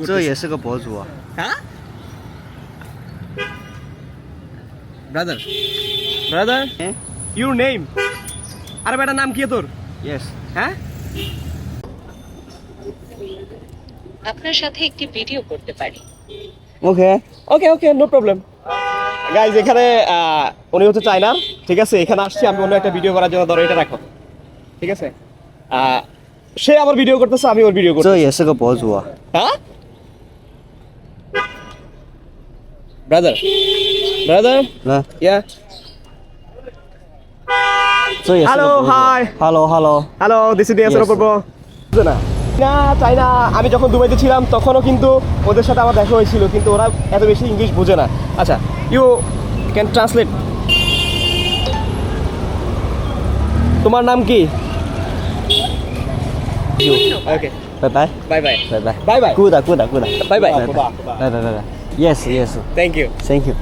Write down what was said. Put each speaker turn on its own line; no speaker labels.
这也是个博主啊。
হ্যাঁ brother brother your name আরে বেটা নাম কি তোর
Yes.
হ্যাঁ
আপনার সাথে একটি ভিডিও করতে পারি।
Okay.
ওকে ওকে নো প্রবলেম গাইজ এখানে উনি হচ্ছে চায়নার ঠিক আছে এখানে আসছি আমি অন্য একটা ভিডিও করার জন্য ধরো এটা রাখো ঠিক আছে সে আমার ভিডিও করতেছে আমি ওর ভিডিও করতেছি
这也是个博主啊。
হ্যাঁ brother brother
来，
yeah
这也是个
Hello,
博主。
hi.
Hello, hello.
Hello this is DS
Yes,
অপূর্ব না না চাইনা আমি যখন দুবাইতে ছিলাম তখনও কিন্তু ওদের সাথে আমার দেখা হয়েছিল কিন্তু ওরা এত বেশি ইংলিশ বোঝে না আচ্ছা ইউ ক্যান ট্রান্সলেট তোমার নাম কি ওকে
Bye bye.
Bye bye
Bye bye.
Bye bye.
Good, good, good.
Bye bye.
Bye bye. Bye bye. Bye bye. Yes, yes.
Thank you
Thank you.